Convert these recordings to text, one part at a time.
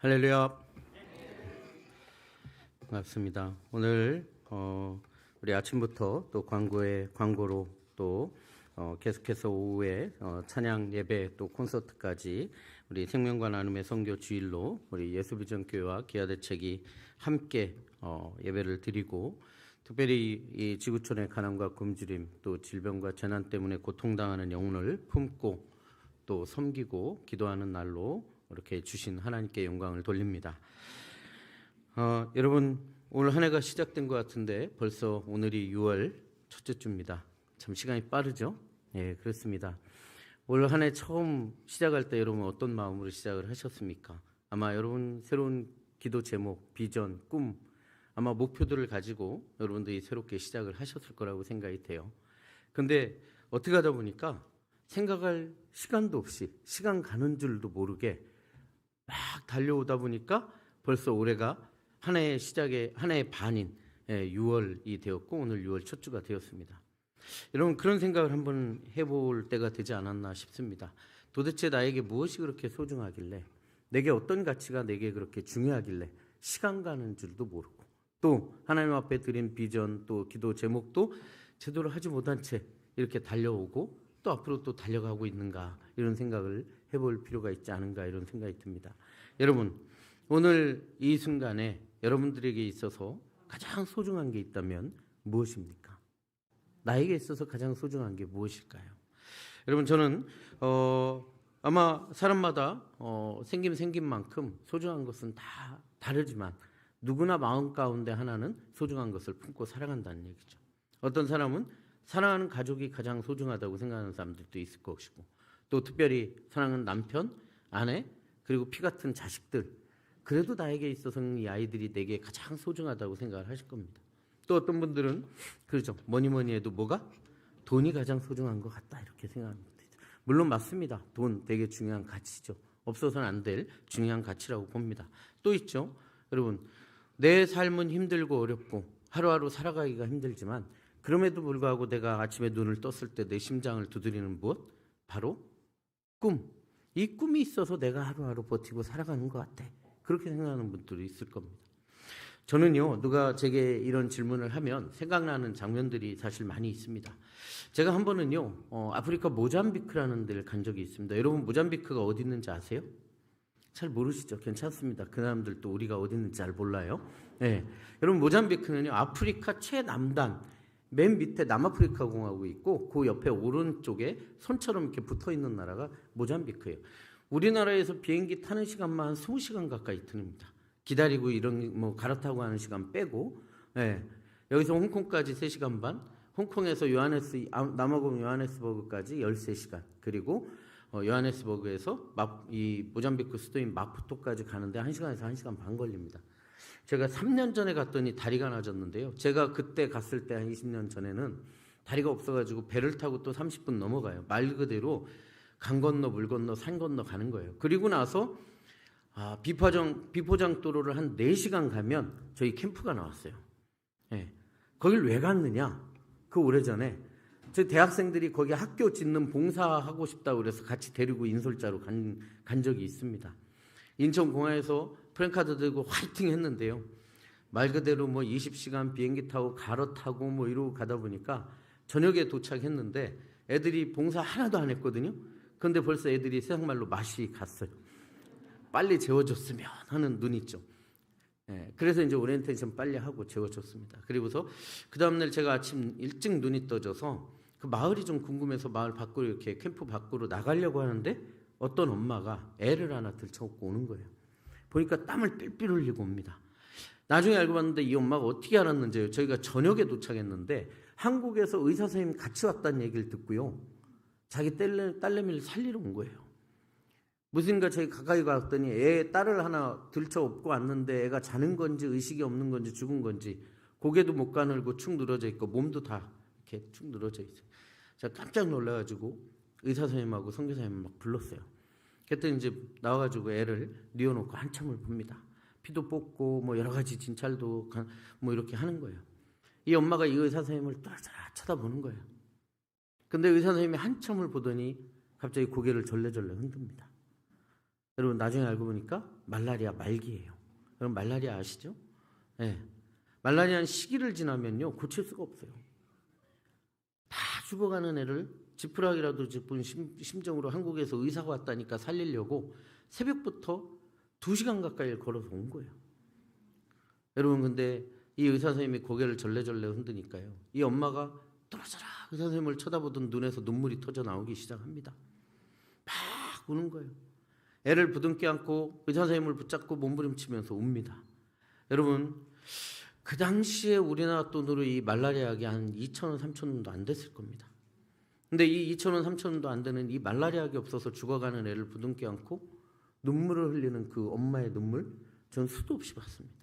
할렐루야. 반갑습니다. 오늘 우리 아침부터 또 광고로 또 계속해서 오후에 찬양 예배 또 콘서트까지 우리 생명과 나눔의 선교 주일로 우리 예수비전교회와 기아대책이 함께 예배를 드리고, 특별히 이 지구촌의 가난과 굶주림 또 질병과 재난 때문에 고통당하는 영혼을 품고 또 섬기고 기도하는 날로 이렇게 주신 하나님께 영광을 돌립니다. 여러분, 오늘 한 해가 시작된 것 같은데 벌써 오늘이 6월 첫째 주입니다. 참 시간이 빠르죠? 예, 그렇습니다. 올 한 해 처음 시작할 때 여러분 어떤 마음으로 시작을 하셨습니까? 아마 여러분 새로운 기도 제목, 비전, 꿈, 아마 목표들을 가지고 여러분들이 새롭게 시작을 하셨을 거라고 생각이 돼요. 근데 어떻게 하다 보니까 생각할 시간도 없이 시간 가는 줄도 모르게 막 달려오다 보니까 벌써 올해가 한 해의 시작에 한 해의 반인 6월이 되었고, 오늘 6월 첫 주가 되었습니다. 여러분, 그런 생각을 한번 해볼 때가 되지 않았나 싶습니다. 도대체 나에게 무엇이 그렇게 소중하길래, 내게 어떤 가치가 내게 그렇게 중요하길래 시간 가는 줄도 모르고, 또 하나님 앞에 드린 비전 또 기도 제목도 제대로 하지 못한 채 이렇게 달려오고 또 앞으로 또 달려가고 있는가, 이런 생각을 해볼 필요가 있지 않은가, 이런 생각이 듭니다. 여러분, 오늘 이 순간에 여러분들에게 있어서 가장 소중한 게 있다면 무엇입니까? 나에게 있어서 가장 소중한 게 무엇일까요? 여러분, 저는 아마 사람마다 생긴 만큼 소중한 것은 다 다르지만 누구나 마음 가운데 하나는 소중한 것을 품고 살아간다는 얘기죠. 어떤 사람은 사랑하는 가족이 가장 소중하다고 생각하는 사람들도 있을 것이고, 또 특별히 사랑하는 남편, 아내, 그리고 피 같은 자식들, 그래도 나에게 있어서는 이 아이들이 내게 가장 소중하다고 생각을 하실 겁니다. 또 어떤 분들은 그렇죠, 뭐니 해도 뭐가? 돈이 가장 소중한 것 같다, 이렇게 생각합니다. 물론 맞습니다. 돈 되게 중요한 가치죠. 없어서는 안 될 중요한 가치라고 봅니다. 또 있죠, 여러분, 내 삶은 힘들고 어렵고 하루하루 살아가기가 힘들지만 그럼에도 불구하고 내가 아침에 눈을 떴을 때 내 심장을 두드리는 무엇? 바로 꿈. 이 꿈이 있어서 내가 하루하루 버티고 살아가는 것 같아, 그렇게 생각하는 분들이 있을 겁니다. 저는요, 누가 제게 이런 질문을 하면 생각나는 장면들이 사실 많이 있습니다. 제가 한 번은요, 아프리카 모잠비크라는 데를 간 적이 있습니다. 여러분, 모잠비크가 어디 있는지 아세요? 잘 모르시죠? 괜찮습니다. 그 사람들도 우리가 어디 있는지 잘 몰라요. 네. 여러분, 모잠비크는요, 아프리카 최남단 맨 밑에 남아프리카 공화국이 있고, 그 옆에 오른쪽에 손처럼 이렇게 붙어 있는 나라가 모잠비크예요. 우리나라에서 비행기 타는 시간만 한 20시간 가까이 드립니다. 기다리고 이런 뭐 갈아타고 하는 시간 빼고, 여기서 홍콩까지 3시간 반, 홍콩에서 남아공 요하네스버그까지 13시간, 그리고 요하네스버그에서 이 모잠비크 수도인 마푸토까지 가는데 1시간에서 1시간 반 걸립니다. 제가 3년 전에 갔더니 다리가 나졌는데요. 제가 그때 갔을 때 한 20년 전에는 다리가 없어가지고 배를 타고 또 30분 넘어가요. 말 그대로 강 건너 물 건너 산 건너 가는 거예요. 그리고 나서 비포장도로를 한 4시간 가면 저희 캠프가 나왔어요. 거길 왜 갔느냐? 그 오래전에 저희 대학생들이 거기 학교 짓는 봉사하고 싶다고 그래서 같이 데리고 인솔자로 간 적이 있습니다. 인천공항에서 프랜카드 들고 화이팅 했는데요. 말 그대로 뭐 20시간 비행기 타고 갈아타고 뭐 이러고 가다 보니까 저녁에 도착했는데 애들이 봉사 하나도 안 했거든요. 그런데 벌써 애들이 세상말로 맛이 갔어요. 빨리 재워줬으면 하는 눈 있죠. 그래서 이제 오리엔테이션 빨리 하고 재워줬습니다. 그리고서 그 다음날 제가 아침 일찍 눈이 떠져서 그 마을이 좀 궁금해서 마을 밖으로 이렇게 캠프 밖으로 나가려고 하는데 어떤 엄마가 애를 하나 들쳐업고 오는 거예요. 보니까 땀을 삘삘 흘리고 옵니다. 나중에 알고 봤는데 이 엄마가 어떻게 알았는지, 저희가 저녁에 도착했는데 한국에서 의사 선생님 같이 왔다는 얘기를 듣고요, 자기 딸내미를 살리러 온 거예요. 무슨가 저희 가까이 갔더니 딸을 하나 들쳐 업고 왔는데 애가 자는 건지 의식이 없는 건지 죽은 건지 고개도 못 가늘고 축 늘어져 있고 몸도 다 이렇게 축 늘어져 있어요. 제가 깜짝 놀라가지고 의사 선생님하고 선교사님 막 불렀어요. 그랬더니 이제 나와가지고 애를 뉘어놓고 한참을 봅니다. 피도 뽑고 뭐 여러 가지 진찰도 뭐 이렇게 하는 거예요. 이 엄마가 이 의사 선생님을 따라따라 쳐다보는 거예요. 근데 의사 선생님이 한참을 보더니 갑자기 고개를 절레절레 흔듭니다. 여러분 나중에 알고 보니까 말라리아 말기예요. 여러분 말라리아 아시죠? 네. 말라리아는 시기를 지나면요 고칠 수가 없어요. 다 죽어가는 애를 지푸라기라도 짚은 심정으로 한국에서 의사가 왔다니까 살리려고 새벽부터 2시간 가까이 걸어서 온 거예요. 여러분 근데 이 의사 선생님이 고개를 절레절레 흔드니까요. 이 엄마가 떨어져라 의사 선생님을 쳐다보던 눈에서 눈물이 터져 나오기 시작합니다. 막 우는 거예요. 애를 부둥켜 안고 의사 선생님을 붙잡고 몸부림치면서 웁니다. 여러분 그 당시에 우리나라 돈으로 이 말라리아 약이 한 2,000원, 3,000원도 안 됐을 겁니다. 근데 이 2,000원, 3,000원도 안 되는 이 말라리아 약이 없어서 죽어가는 애를 부둥켜 안고 눈물을 흘리는 그 엄마의 눈물 저는 수도 없이 봤습니다.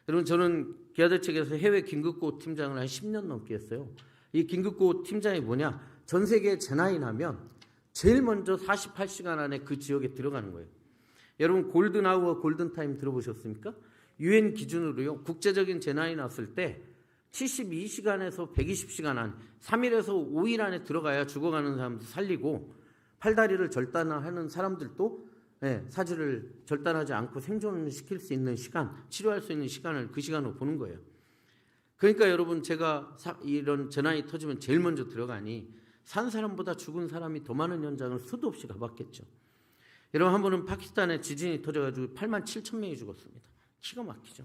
여러분 저는 기아들 측에서 해외 긴급구호 팀장을 한 10년 넘게 했어요. 이 긴급구호 팀장이 뭐냐? 전 세계에 재난이 나면 제일 먼저 48시간 안에 그 지역에 들어가는 거예요. 여러분 골든아워, 골든타임 들어보셨습니까? UN 기준으로요. 국제적인 재난이 났을 때 72시간에서 120시간 안, 3일에서 5일 안에 들어가야 죽어가는 사람도 살리고 팔다리를 절단하는 사람들도 사지를 절단하지 않고 생존을 시킬 수 있는 시간, 치료할 수 있는 시간을 그 시간으로 보는 거예요. 그러니까 여러분 제가 이런 재난이 터지면 제일 먼저 들어가니 산 사람보다 죽은 사람이 더 많은 현장을 수도 없이 가봤겠죠. 여러분 한 번은 파키스탄에 지진이 터져가지고 87,000명이 죽었습니다. 기가 막히죠.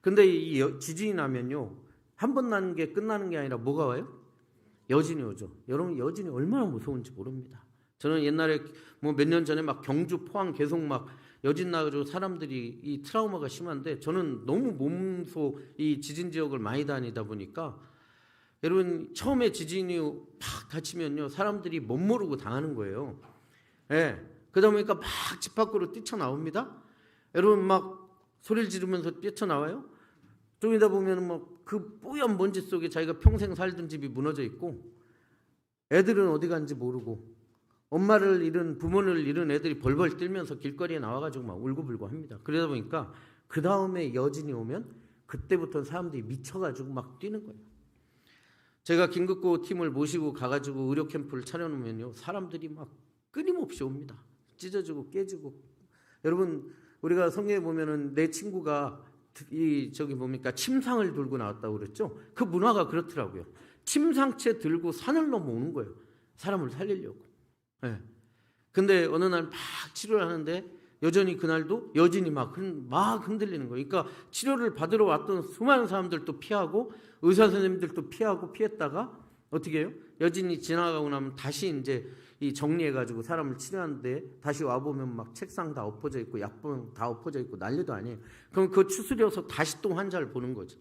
근데 이 지진이 나면요 한 번 나는 게 끝나는 게 아니라 뭐가 와요? 여진이 오죠. 여러분 여진이 얼마나 무서운지 모릅니다. 저는 옛날에 뭐 몇 년 전에 막 경주, 포항 계속 막 여진 나가지고 사람들이 이 트라우마가 심한데 저는 너무 몸소 이 지진 지역을 많이 다니다 보니까 여러분 처음에 지진이 팍 다치면요 사람들이 못 모르고 당하는 거예요. 그러다 보니까 막 집 밖으로 뛰쳐나옵니다. 여러분 막 소리를 지르면서 뛰쳐나와요. 좀 이따 보면 뭐 그 뿌연 먼지 속에 자기가 평생 살던 집이 무너져 있고 애들은 어디 간지 모르고 엄마를 잃은 부모를 잃은 애들이 벌벌 떨면서 길거리에 나와가지고 막 울고불고 합니다. 그러다 보니까 그 다음에 여진이 오면 그때부터 사람들이 미쳐가지고 막 뛰는 거예요. 제가 긴급구호 팀을 모시고 가가지고 의료 캠프를 차려놓으면요 사람들이 막 끊임없이 옵니다. 찢어지고 깨지고. 여러분 우리가 성경에 보면은 내 친구가 저기 뭡니까 침상을 들고 나왔다고 그랬죠. 그 문화가 그렇더라고요. 침상채 들고 산을 넘어오는 거예요. 사람을 살리려고. 근데 어느 날 막 치료를 하는데 여전히 그날도 여진이 막 흔들리는 거예요. 그러니까 치료를 받으러 왔던 수많은 사람들도 피하고 의사 선생님들도 피했다가 어떻게 해요? 여진이 지나가고 나면 다시 이제 이 정리해가지고 사람을 치료하는데 다시 와보면 막 책상 다 엎어져 있고 약봉 다 엎어져 있고 난리도 아니에요. 그럼 그거 추스려서 다시 또 환자를 보는 거죠.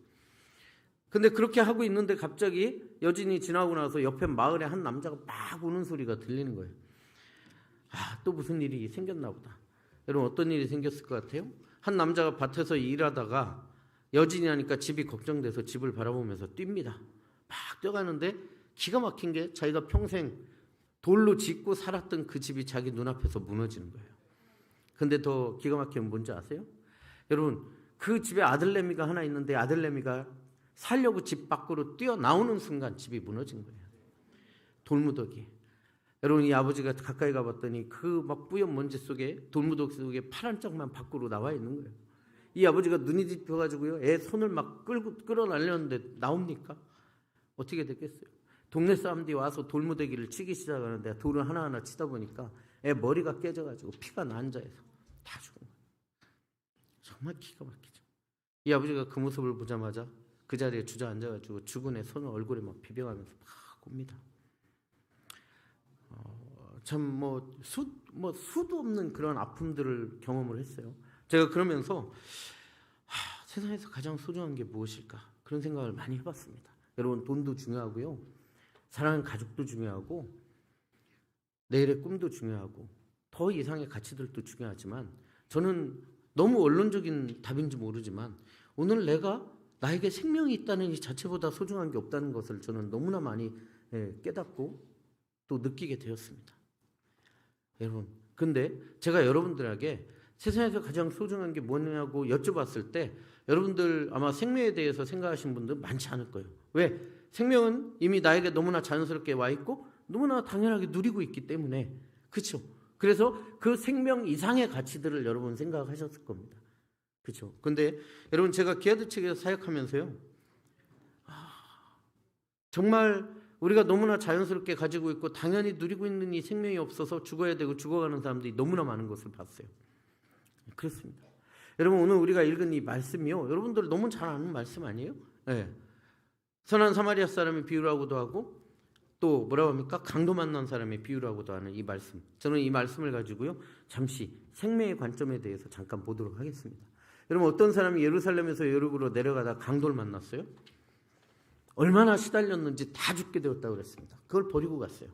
근데 그렇게 하고 있는데 갑자기 여진이 지나고 나서 옆에 마을에 한 남자가 막 우는 소리가 들리는 거예요. 또 무슨 일이 생겼나 보다. 여러분 어떤 일이 생겼을 것 같아요? 한 남자가 밭에서 일하다가 여진이 하니까 집이 걱정돼서 집을 바라보면서 뜁니다. 막 뛰어가는데 기가 막힌 게 자기가 평생 돌로 짓고 살았던 그 집이 자기 눈앞에서 무너지는 거예요. 근데 더 기가 막힌 건 뭔지 아세요? 여러분 그 집에 아들내미가 하나 있는데 아들내미가 살려고 집 밖으로 뛰어나오는 순간 집이 무너진 거예요. 돌무더기. 여러분 이 아버지가 가까이 가봤더니 그 막 뿌연 먼지 속에 돌무더기 속에 파란 짝만 밖으로 나와 있는 거예요. 이 아버지가 눈이 뒤집혀가지고요 애 손을 막 끌어날렸는데 나옵니까? 어떻게 됐겠어요? 동네 사람들이 와서 돌무더기를 치기 시작하는데 돌을 하나하나 치다 보니까 애 머리가 깨져가지고 피가 난자해서 다 죽은 거예요. 정말 기가 막히죠. 이 아버지가 그 모습을 보자마자 그 자리에 주저앉아가지고 죽은 애 손을 얼굴에 막 비벼가면서 막 옵니다. 참 수도 없는 그런 아픔들을 경험을 했어요. 제가 그러면서 세상에서 가장 소중한 게 무엇일까 그런 생각을 많이 해봤습니다. 여러분 돈도 중요하고요. 사랑하는 가족도 중요하고 내일의 꿈도 중요하고 더 이상의 가치들도 중요하지만 저는 너무 원론적인 답인지 모르지만 오늘 내가 나에게 생명이 있다는 이 자체보다 소중한 게 없다는 것을 저는 너무나 많이 깨닫고 또 느끼게 되었습니다. 여러분 근데 제가 여러분들에게 세상에서 가장 소중한 게 뭐냐고 여쭤봤을 때 여러분들 아마 생명에 대해서 생각하시는 분들 많지 않을 거예요. 왜? 생명은 이미 나에게 너무나 자연스럽게 와 있고 너무나 당연하게 누리고 있기 때문에 그렇죠. 그래서 그 생명 이상의 가치들을 여러분 생각하셨을 겁니다. 그렇죠? 근데 여러분 제가 기아드 측에서 사역하면서요, 정말 우리가 너무나 자연스럽게 가지고 있고 당연히 누리고 있는 이 생명이 없어서 죽어야 되고 죽어가는 사람들이 너무나 많은 것을 봤어요. 그렇습니다. 여러분 오늘 우리가 읽은 이 말씀이요, 여러분들 너무 잘 아는 말씀 아니에요? 네. 선한 사마리아 사람의 비유라고도 하고 또 뭐라고 합니까? 강도 만난 사람의 비유라고도 하는 이 말씀. 저는 이 말씀을 가지고요 잠시 생명의 관점에 대해서 잠깐 보도록 하겠습니다. 여러분 어떤 사람이 예루살렘에서 여리고로 내려가다 강도를 만났어요. 얼마나 시달렸는지 다 죽게 되었다고 그랬습니다. 그걸 버리고 갔어요.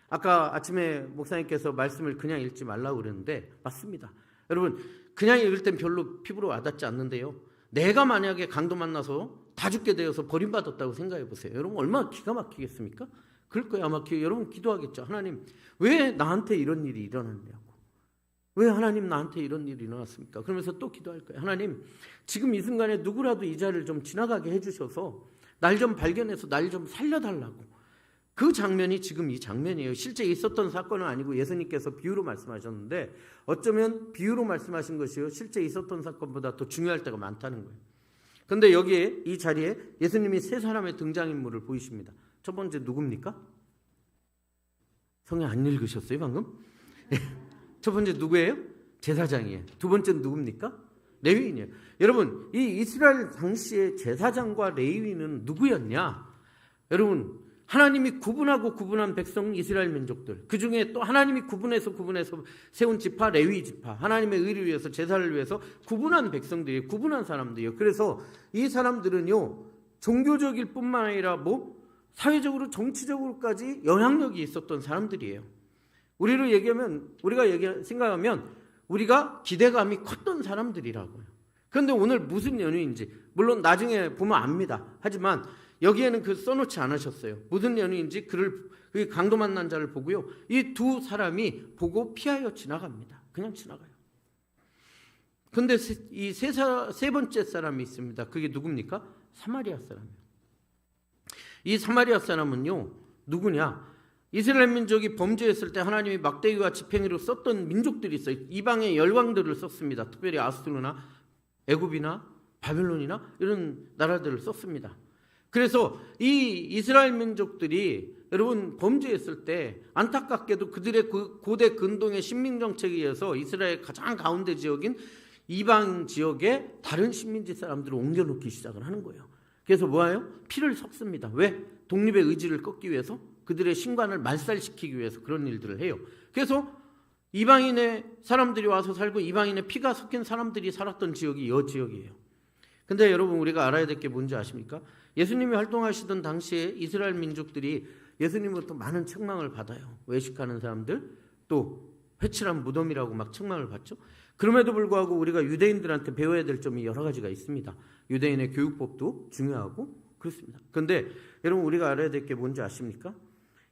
아까 아침에 목사님께서 말씀을 그냥 읽지 말라고 그랬는데 맞습니다. 여러분 그냥 읽을 땐 별로 피부로 와닿지 않는데요, 내가 만약에 강도 만나서 다 죽게 되어서 버림받았다고 생각해 보세요. 여러분 얼마나 기가 막히겠습니까? 그럴 거예요. 아마 여러분 기도하겠죠. 하나님 왜 나한테 이런 일이 일어났냐고. 왜 하나님 나한테 이런 일이 일어났습니까? 그러면서 또 기도할 거예요. 하나님 지금 이 순간에 누구라도 이 자리를 좀 지나가게 해주셔서 날 좀 발견해서 날 좀 살려달라고. 그 장면이 지금 이 장면이에요. 실제 있었던 사건은 아니고 예수님께서 비유로 말씀하셨는데 어쩌면 비유로 말씀하신 것이요 실제 있었던 사건보다 더 중요할 때가 많다는 거예요. 그런데 여기에 이 자리에 예수님이 세 사람의 등장인물을 보이십니다. 첫 번째 누굽니까? 성경 안 읽으셨어요 방금? 첫 번째 누구예요? 제사장이에요. 두 번째는 누굽니까? 레위인이에요. 여러분 이 이스라엘 당시의 제사장과 레위인은 누구였냐? 여러분 하나님이 구분한 백성 이스라엘 민족들, 그 중에 또 하나님이 구분해서 세운 지파 레위 지파, 하나님의 의를 위해서 제사를 위해서 구분한 백성들이에요. 구분한 사람들이에요. 그래서 이 사람들은요 종교적일 뿐만 아니라 사회적으로 정치적으로까지 영향력이 있었던 사람들이에요. 우리가 생각하면 우리가 기대감이 컸던 사람들이라고요. 그런데 오늘 무슨 연유인지 물론 나중에 보면 압니다. 하지만 여기에는 그 써놓지 않으셨어요. 무슨 연유인지 그 강도 만난 자를 보고요, 이 두 사람이 보고 피하여 지나갑니다. 그냥 지나가요. 그런데 이 세 번째 사람이 있습니다. 그게 누굽니까? 사마리아 사람이에요. 이 사마리아 사람은요 누구냐? 이스라엘 민족이 범죄했을 때 하나님이 막대기와 지팡이로 썼던 민족들이 있어요. 이방의 열왕들을 썼습니다. 특별히 아수르나 애굽이나 바벨론이나 이런 나라들을 썼습니다. 그래서 이 이스라엘 민족들이 여러분 범죄했을 때 안타깝게도 그들의 그 고대 근동의 식민정책에 의해서 이스라엘 가장 가운데 지역인 이방 지역에 다른 식민지 사람들을 옮겨놓기 시작을 하는 거예요. 그래서 뭐예요? 피를 섞습니다. 왜? 독립의 의지를 꺾기 위해서, 그들의 신관을 말살시키기 위해서 그런 일들을 해요. 그래서 이방인의 사람들이 와서 살고 이방인의 피가 섞인 사람들이 살았던 지역이 이 지역이에요. 근데 여러분 우리가 알아야 될 게 뭔지 아십니까? 예수님이 활동하시던 당시에 이스라엘 민족들이 예수님으로부터 많은 책망을 받아요. 외식하는 사람들, 또 회칠한 무덤이라고 막 책망을 받죠. 그럼에도 불구하고 우리가 유대인들한테 배워야 될 점이 여러 가지가 있습니다. 유대인의 교육법도 중요하고 그렇습니다. 그런데 여러분 우리가 알아야 될 게 뭔지 아십니까?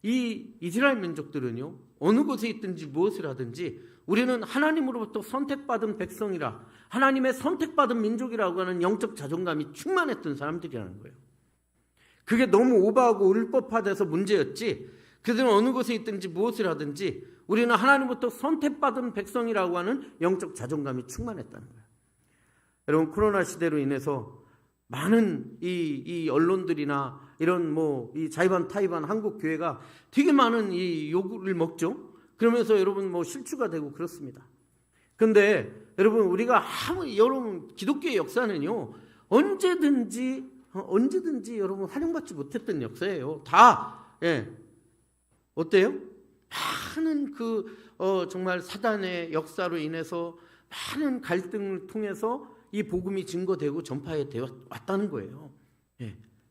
이 이스라엘 민족들은요 어느 곳에 있든지 무엇을 하든지 우리는 하나님으로부터 선택받은 백성이라, 하나님의 선택받은 민족이라고 하는 영적 자존감이 충만했던 사람들이라는 거예요. 그게 너무 오버하고 율법화돼서 문제였지, 그들은 어느 곳에 있든지 무엇을 하든지 우리는 하나님부터 선택받은 백성이라고 하는 영적 자존감이 충만했다는 거예요. 여러분 코로나 시대로 인해서 많은 이 언론들이나 이런 이 자의반 타의반 한국 교회가 되게 많은 이 욕을 먹죠. 그러면서 여러분 실추가 되고 그렇습니다. 그런데 여러분 우리가 여러분 기독교의 역사는요 언제든지 여러분 활용받지 못했던 역사예요. 다 어때요? 많은 정말 사단의 역사로 인해서 많은 갈등을 통해서 이 복음이 증거되고 전파해 왔다는 거예요.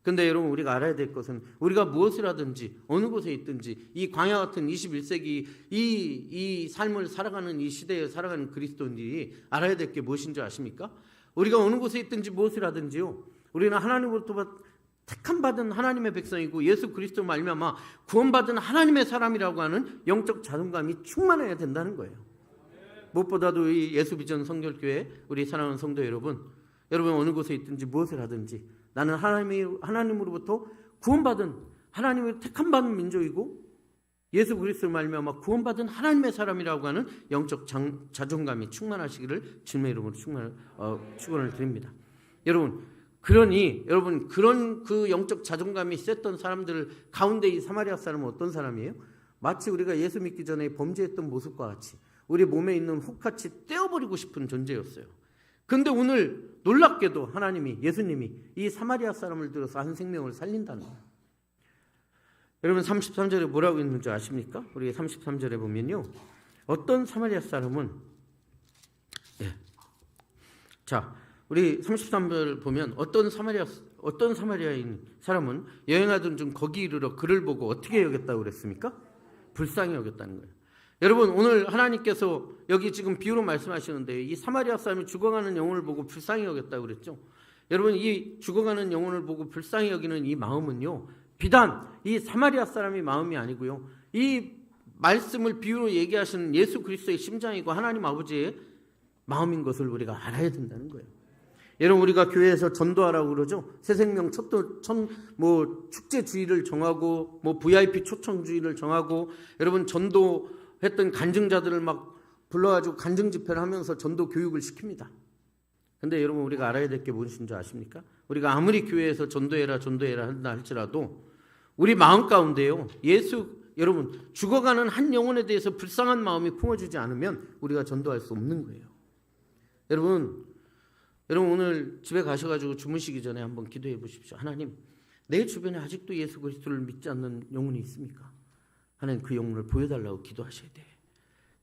그런데 여러분 우리가 알아야 될 것은 우리가 무엇을 하든지 어느 곳에 있든지 이 광야 같은 21세기 이 삶을 살아가는 이 시대에 살아가는 그리스도인들이 알아야 될 게 무엇인지 아십니까? 우리가 어느 곳에 있든지 무엇을 하든지요, 우리는 하나님으로부터 택함받은 하나님의 백성이고 예수 그리스도 말미암아 구원받은 하나님의 사람이라고 하는 영적 자존감이 충만해야 된다는 거예요. 무엇보다도 이 예수비전 성결교회 우리 사랑하는 성도 여러분 어느 곳에 있든지 무엇을 하든지 나는 하나님으로부터 구원받은 하나님을 택함받은 민족이고 예수 그리스도로 말미암아 구원받은 하나님의 사람이라고 하는 영적 자존감이 충만하시기를 주님의 이름으로 축원을 드립니다. 여러분, 그러니 여러분 그런 그 영적 자존감이 셌던 사람들 가운데 이 사마리아 사람은 어떤 사람이에요? 마치 우리가 예수 믿기 전에 범죄했던 모습과 같이 우리 몸에 있는 혹같이 떼어버리고 싶은 존재였어요. 그런데 오늘 놀랍게도 하나님이, 예수님이 이 사마리아 사람을 들어서 한 생명을 살린다는 거예요. 여러분 33절에 뭐라고 있는 줄 아십니까? 우리 33절에 보면요, 어떤 사마리아 사람은 자, 우리 33절 보면 어떤 사마리아인 사람은 여행하던 중 거기 이르러 그를 보고 어떻게 여겼다고 그랬습니까? 불쌍히 여겼다는 거예요. 여러분, 오늘 하나님께서 여기 지금 비유로 말씀하시는데 이 사마리아 사람이 죽어가는 영혼을 보고 불쌍히 여겼다고 그랬죠. 여러분, 이 죽어가는 영혼을 보고 불쌍히 여기는 이 마음은요, 비단 이 사마리아 사람의 마음이 아니고요, 이 말씀을 비유로 얘기하시는 예수 그리스도의 심장이고 하나님 아버지의 마음인 것을 우리가 알아야 된다는 거예요. 여러분, 우리가 교회에서 전도하라고 그러죠. 새생명 축제 주일을 정하고 VIP 초청 주일을 정하고, 여러분 전도했던 간증자들을 막 불러가지고 간증 집회를 하면서 전도 교육을 시킵니다. 근데 여러분, 우리가 알아야 될 게 무엇인 줄 아십니까? 우리가 아무리 교회에서 전도해라 한다 할지라도 우리 마음 가운데요, 여러분 죽어가는 한 영혼에 대해서 불쌍한 마음이 품어지지 않으면 우리가 전도할 수 없는 거예요. 여러분 오늘 집에 가셔가지고 주무시기 전에 한번 기도해 보십시오. 하나님, 내 주변에 아직도 예수 그리스도를 믿지 않는 영혼이 있습니까? 하나님, 그 영혼을 보여달라고 기도하셔야 돼.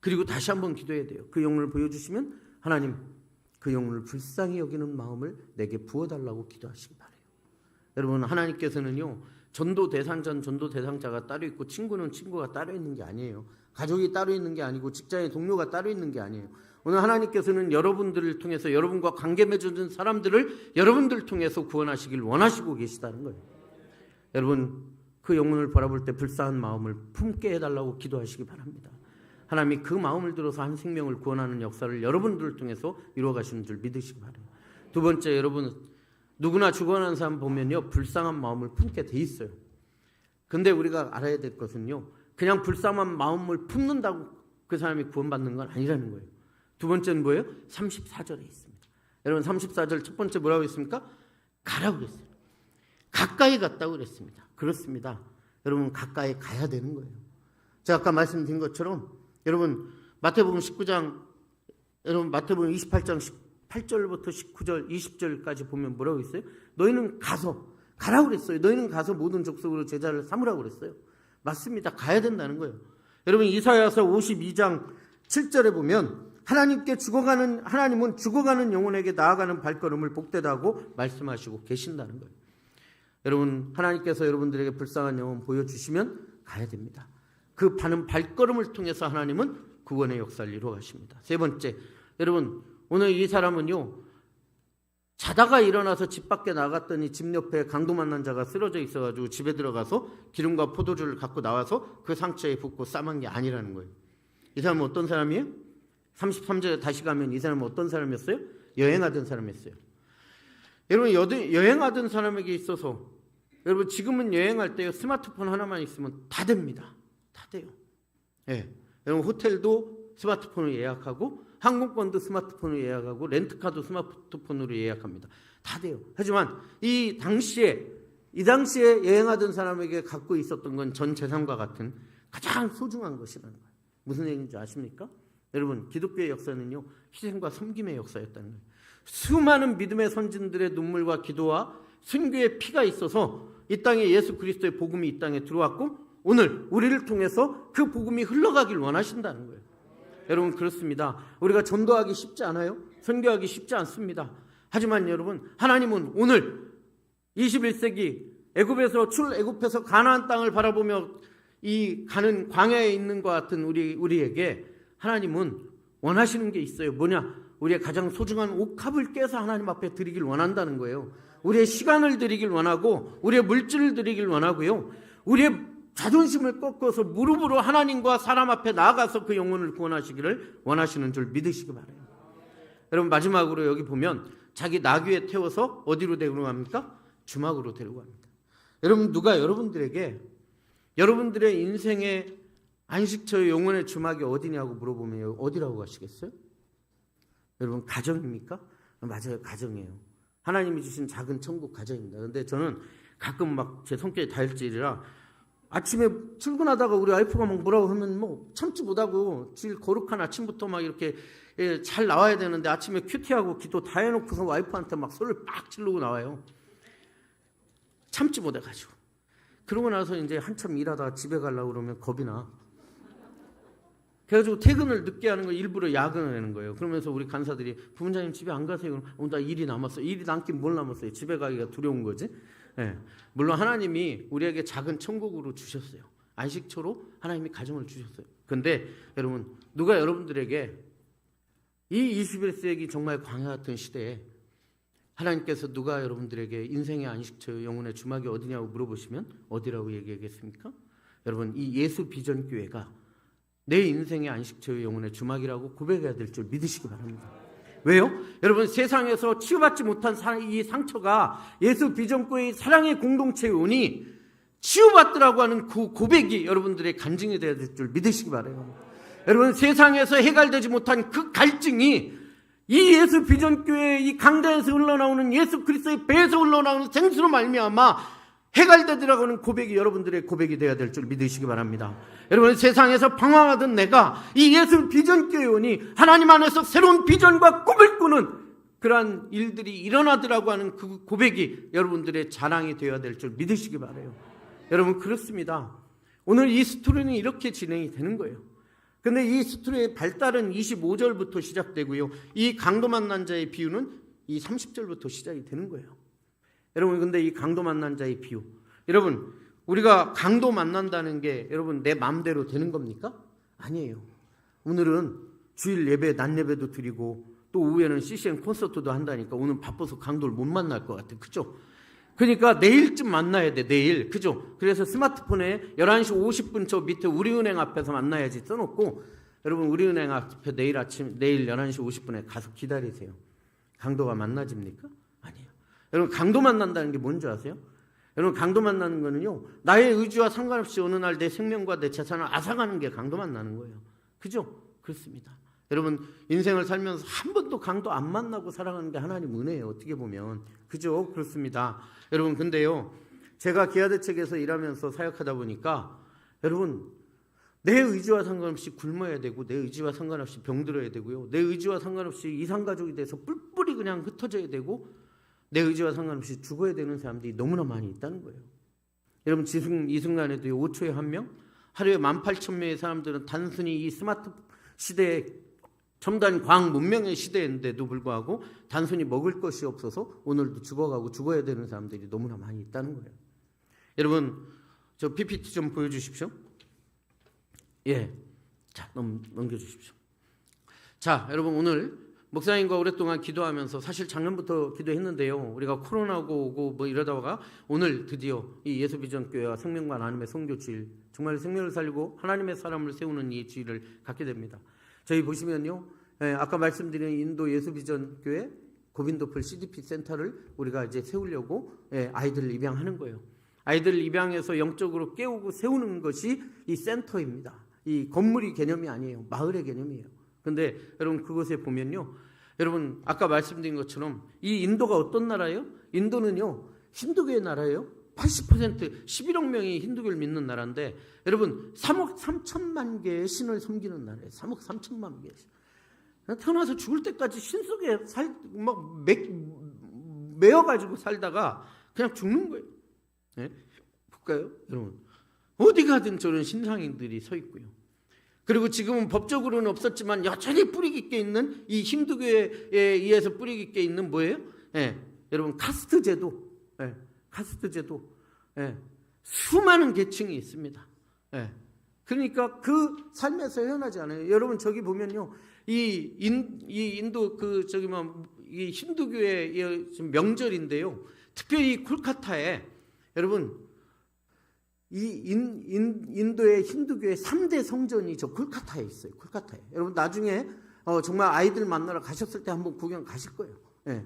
그리고 다시 한번 기도해야 돼요. 그 영혼을 보여주시면 하나님, 그 영혼을 불쌍히 여기는 마음을 내게 부어달라고 기도하시기 바라요. 여러분, 하나님께서는요, 전도 대상자가 따로 있고 친구는 친구가 따로 있는 게 아니에요. 가족이 따로 있는 게 아니고 직장의 동료가 따로 있는 게 아니에요. 오늘 하나님께서는 여러분들을 통해서, 여러분과 관계 맺어준 사람들을 여러분들 통해서 구원하시길 원하시고 계시다는 거예요. 여러분, 그 영혼을 바라볼 때 불쌍한 마음을 품게 해달라고 기도하시기 바랍니다. 하나님이 그 마음을 들어서 한 생명을 구원하는 역사를 여러분들을 통해서 이루어가시는 줄 믿으시기 바라요. 두 번째, 여러분 누구나 죽어가는 사람 보면요, 불쌍한 마음을 품게 돼 있어요. 근데 우리가 알아야 될 것은요, 그냥 불쌍한 마음을 품는다고 그 사람이 구원받는 건 아니라는 거예요. 두 번째는 뭐예요? 34절에 있습니다. 여러분 34절 첫 번째 뭐라고 했습니까? 가라고 그랬어요. 가까이 갔다고 그랬습니다. 그렇습니다. 여러분, 가까이 가야 되는 거예요. 제가 아까 말씀드린 것처럼 여러분 마태복음 19장, 여러분 마태복음 28장 8절부터 19절 20절까지 보면 뭐라고 했어요? 너희는 가서, 가라고 그랬어요. 너희는 가서 모든 족속으로 제자를 삼으라고 그랬어요. 맞습니다. 가야 된다는 거예요. 여러분 이사야서 52장 7절에 보면 하나님은 죽어가는 영혼에게 나아가는 발걸음을 복되다 하고 말씀하시고 계신다는 거예요. 여러분, 하나님께서 여러분들에게 불쌍한 영혼 보여주시면 가야 됩니다. 그 가는 발걸음을 통해서 하나님은 구원의 역사를 이루어가십니다. 세 번째, 여러분 오늘 이 사람은요, 자다가 일어나서 집 밖에 나갔더니 집 옆에 강도 만난 자가 쓰러져 있어가지고 집에 들어가서 기름과 포도주를 갖고 나와서 그 상처에 붓고 싸만 게 아니라는 거예요. 이 사람은 어떤 사람이에요? 33절에 다시 가면 이 사람은 어떤 사람이었어요? 여행하던 사람이었어요. 여러분, 여행하던 사람에게 있어서 여러분 지금은 여행할 때요, 스마트폰 하나만 있으면 다 됩니다. 다 돼요. 예. 여러분 호텔도 스마트폰으로 예약하고 항공권도 스마트폰으로 예약하고 렌트카도 스마트폰으로 예약합니다. 다 돼요. 하지만 이 당시에 여행하던 사람에게 갖고 있었던 건 전 재산과 같은 가장 소중한 것이라는 거예요. 무슨 얘기인지 아십니까? 여러분, 기독교의 역사는요, 희생과 섬김의 역사였다는 거예요. 수많은 믿음의 선진들의 눈물과 기도와 순교의 피가 있어서 이 땅에 예수 그리스도의 복음이 이 땅에 들어왔고, 오늘 우리를 통해서 그 복음이 흘러가길 원하신다는 거예요. 여러분, 그렇습니다. 우리가 전도하기 쉽지 않아요? 선교하기 쉽지 않습니다. 하지만 여러분, 하나님은 오늘 21세기 애굽에서 가나안 땅을 바라보며 이 가는 광야에 있는 것 같은 우리에게 하나님은 원하시는 게 있어요. 뭐냐? 우리의 가장 소중한 옥합을 깨서 하나님 앞에 드리길 원한다는 거예요. 우리의 시간을 드리길 원하고, 우리의 물질을 드리길 원하고요, 우리의 자존심을 꺾어서 무릎으로 하나님과 사람 앞에 나아가서 그 영혼을 구원하시기를 원하시는 줄 믿으시기 바라요. 여러분, 마지막으로 여기 보면 자기 나귀에 태워서 어디로 데리고 갑니까? 주막으로 데리고 갑니다. 여러분, 누가 여러분들에게 여러분들의 인생의 안식처의 영혼의 주막이 어디냐고 물어보면 어디라고 하시겠어요? 여러분, 가정입니까? 맞아요, 가정이에요. 하나님이 주신 작은 천국 가정입니다. 그런데 저는 가끔 막 제 성격이 다혈질이라 아침에 출근하다가 우리 와이프가 막 뭐라고 하면 뭐 참지 못하고 주일 거룩한 아침부터 막 이렇게 잘 나와야 되는데 아침에 큐티하고 기도 다 해놓고서 와이프한테 막 소리를 빡 지르고 나와요. 참지 못해가지고. 그러고 나서 이제 한참 일하다가 집에 가려고 그러면 겁이 나. 그래가지고 퇴근을 늦게 하는 거 일부러 야근을 하는 거예요. 그러면서 우리 간사들이 부원장님 집에 안 가세요? 나 일이 남았어. 일이 남긴 뭘 남았어요? 집에 가기가 두려운 거지. 네. 물론 하나님이 우리에게 작은 천국으로 주셨어요. 안식처로 하나님이 가정을 주셨어요. 근데 여러분, 누가 여러분들에게 이 21세기 정말 광야 같은 시대에 하나님께서 누가 여러분들에게 인생의 안식처, 영혼의 주막이 어디냐고 물어보시면 어디라고 얘기하겠습니까? 여러분, 이 예수 비전 교회가 내 인생의 안식처, 영혼의 주막이라고 고백해야 될 줄 믿으시기 바랍니다. 왜요? 여러분, 세상에서 치유받지 못한 이 상처가 예수 비전교회의 사랑의 공동체에 오니 치유받더라고 하는 그 고백이 여러분들의 간증이 되어야 될 줄 믿으시기 바라요. 여러분, 세상에서 해결되지 못한 그 갈증이 이 예수 비전교회의 이 강단에서 흘러나오는 예수 그리스도의 배에서 흘러나오는 생수로 말미암아 해결되더라고 하는 고백이 여러분들의 고백이 되어야 될 줄 믿으시기 바랍니다. 여러분, 세상에서 방황하던 내가 이 예수 비전교회에 오니 하나님 안에서 새로운 비전과 꿈을 꾸는 그러한 일들이 일어나더라고 하는 그 고백이 여러분들의 자랑이 되어야 될 줄 믿으시기 바라요. 여러분, 그렇습니다. 오늘 이 스토리는 이렇게 진행이 되는 거예요. 근데 이 스토리의 발달은 25절부터 시작되고요. 이 강도 만난 자의 비유는 이 30절부터 시작이 되는 거예요. 여러분, 근데 이 강도 만난 자의 비유, 여러분, 우리가 강도 만난다는 게 여러분 내 마음대로 되는 겁니까? 아니에요. 오늘은 주일 예배, 낮 예배도 드리고 또 오후에는 CCM 콘서트도 한다니까 오늘 바빠서 강도를 못 만날 것 같아. 그죠? 그러니까 내일쯤 만나야 돼. 내일. 그죠? 그래서 스마트폰에 11시 50분 저 밑에 우리은행 앞에서 만나야지 써놓고 여러분, 우리은행 앞에 내일 11시 50분에 가서 기다리세요. 강도가 만나집니까? 아니에요. 여러분, 강도 만난다는 게 뭔지 아세요? 여러분, 강도 만나는 거는요, 나의 의지와 상관없이 어느 날 내 생명과 내 재산을 앗아가는 게 강도 만나는 거예요. 그죠? 그렇습니다. 여러분, 인생을 살면서 한 번도 강도 안 만나고 살아가는 게 하나님 은혜예요. 어떻게 보면. 그죠? 그렇습니다. 여러분, 근데요, 제가 기아대책에서 일하면서 사역하다 보니까 여러분, 내 의지와 상관없이 굶어야 되고 내 의지와 상관없이 병들어야 되고요, 내 의지와 상관없이 이산가족이 돼서 뿔뿔이 그냥 흩어져야 되고 내 의지와 상관없이 죽어야 되는 사람들이 너무나 많이 있다는 거예요. 여러분, 이 순간에도 5초에 한 명, 하루에 18,000명의 사람들은 단순히 이 스마트 시대에 첨단 과학 문명의 시대인데도 불구하고 단순히 먹을 것이 없어서 오늘도 죽어가고 죽어야 되는 사람들이 너무나 많이 있다는 거예요. 여러분, 저 PPT 좀 보여주십시오. 예, 자, 넘겨주십시오. 자, 여러분, 오늘 목사님과 오랫동안 기도하면서 사실 작년부터 기도했는데요. 우리가 코로나고 오고 뭐 이러다가 오늘 드디어 이 예수비전교회와 생명관 하나님의 선교 주일, 정말 생명을 살리고 하나님의 사람을 세우는 이 주일을 갖게 됩니다. 저희 보시면요, 아까 말씀드린 인도 예수비전교회 고빈도풀 CDP 센터를 우리가 이제 세우려고 아이들을 입양하는 거예요. 아이들을 입양해서 영적으로 깨우고 세우는 것이 이 센터입니다. 이 건물이 개념이 아니에요. 마을의 개념이에요. 근데 여러분, 그곳에 보면요, 여러분 아까 말씀드린 것처럼 이 인도가 어떤 나라예요? 인도는요, 힌두교의 나라예요. 80% 11억 명이 힌두교를 믿는 나라인데 여러분 3억 3천만 개의 신을 섬기는 나라예요. 3억 3천만 개의 신. 태어나서 죽을 때까지 신 속에 매어가지고 살다가 그냥 죽는 거예요. 네? 볼까요? 여러분, 어디 가든 저런 신상인들이 서 있고요. 그리고 지금은 법적으로는 없었지만 여전히 뿌리 깊게 있는 이 힌두교에 의해서 뿌리 깊게 있는 뭐예요? 여러분, 카스트 제도. 카스트 제도. 수많은 계층이 있습니다. 그러니까 그 삶에서 헤어나지 않아요. 여러분, 저기 보면요, 이 인도 이 힌두교의 명절인데요. 특별히 콜카타에 여러분, 이 인도의 힌두교의 3대 성전이 저 콜카타에 있어요. 콜카타에. 여러분, 나중에 정말 아이들 만나러 가셨을 때 한번 구경 가실 거예요.